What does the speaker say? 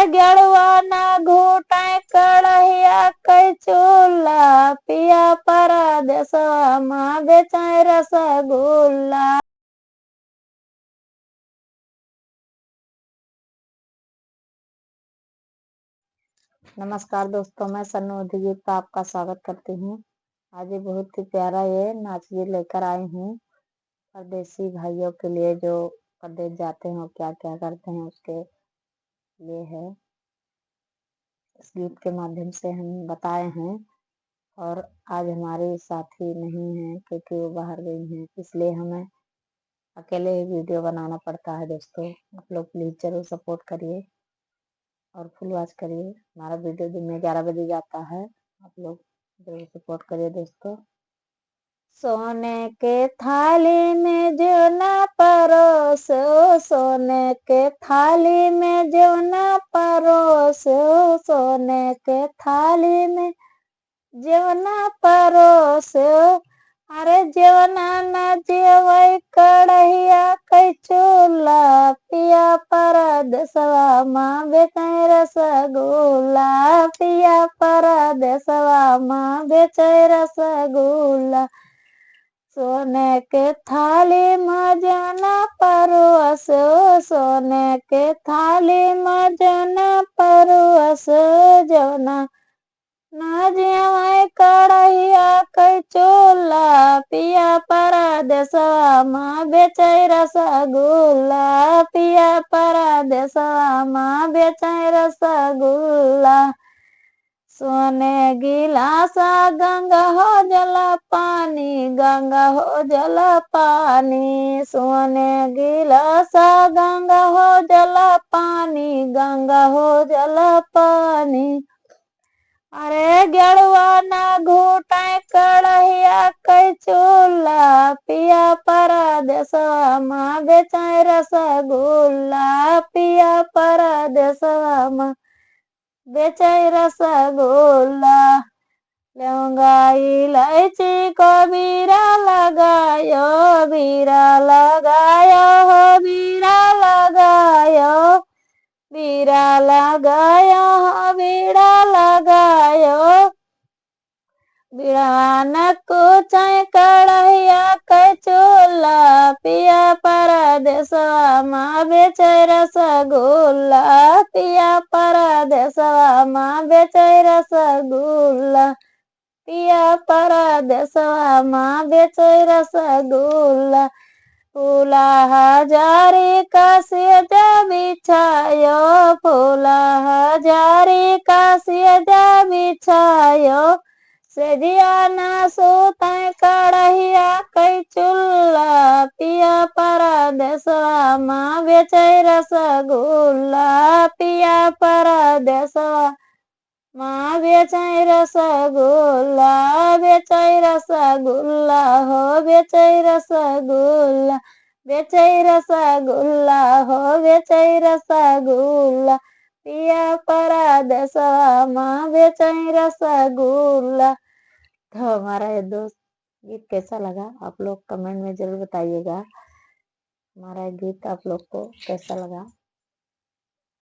गेड़ुआ ना घूटाए कड़हिया कई चूल्हा पिया परदेसवा माँ बेचाए रसगुल्ला। नमस्कार दोस्तों, मैं सन्नू गीत का आपका स्वागत करती हूँ। आज ये बहुत ही प्यारा ये नाच गीत लेकर आई हूँ परदेसी भाइयों के लिए, जो परदेश जाते हैं और क्या क्या करते हैं उसके लिए है। इस गीत के माध्यम से हम बताए हैं। और आज हमारे साथी नहीं हैं क्योंकि वो बाहर गई हैं, इसलिए हमें अकेले ही वीडियो बनाना पड़ता है। दोस्तों, आप लोग प्लीज जरूर सपोर्ट करिए और फुल वॉच करिए। हमारा वीडियो दिन में 11 बजे जाता है, आप लोग जरूर सपोर्ट करिए दोस्तों। सोने के थाली में जो ना परोसो, सोने के थाली में जो ना परोसो, सोने के थाली में जो ना परोसो। अरे जेवना ना जेवई कड़हिया कई चूल्हा पिया परदेसवा माँ बेचाए रसगुल्ला, पिया परदेसवा माँ बेचाए रसगुल्ला। सोने के थाली में जना परोसो, सोने के थाली में जना परोसो, जवना ना जेवई कड़हिया कई चूल्हा पिया परदेसवा माँ बेचाए रसगुल्ला, पिया परदेसवा माँ बेचाए रसगुल्ला। सोने गिलासा गंगा हो जला पानी, गंगा हो जला पानी, सोने गिलासा गंगा हो जला पानी, गंगा हो जला पानी। अरे गेड़ुआ ना घूटाए कड़हिया कई चूल्हा पिया परदेसवा माँ बेचाए रसगुल्ला, पिया परदेसवा माँ बेचाए रसगुल्ला। लौंगा इलायची को बीरा लगायो, बीरा लगायो हो बीरा लगायो, बीरा लगायो हो बीरा लगायो। बिड़ान कुचाए कड़हिया कई चूल्हा पिया परदेसवा माँ बेचाए रसगुल्ला, पिया परदेसवा माँ बेचाए रसगुल्ला, पिया परदेसवा माँ बेचाए रसगुल्ला। फूला हजारी का सेजा बिछायो, फूला हजारी का सेजा बिछायो, सेजिया ना सोताए कड़हिया कई चूल्हा पिया परदेसवा माँ बेचाए रसगुल्ला, पिया परदेसवा माँ बेचाए रसगुल्ला, बेचाए रसगुल्ला हो बेचाए रसगुल्ला, बेचाए रसगुल्ला हो बेचाए रसगुल्ला, पिया परदेसवा माँ बेचाए रसगुल्ला। तो हमारा ये दोस्त गीत कैसा लगा आप लोग कमेंट में जरूर बताइएगा। हमारा गीत आप लोग को कैसा लगा।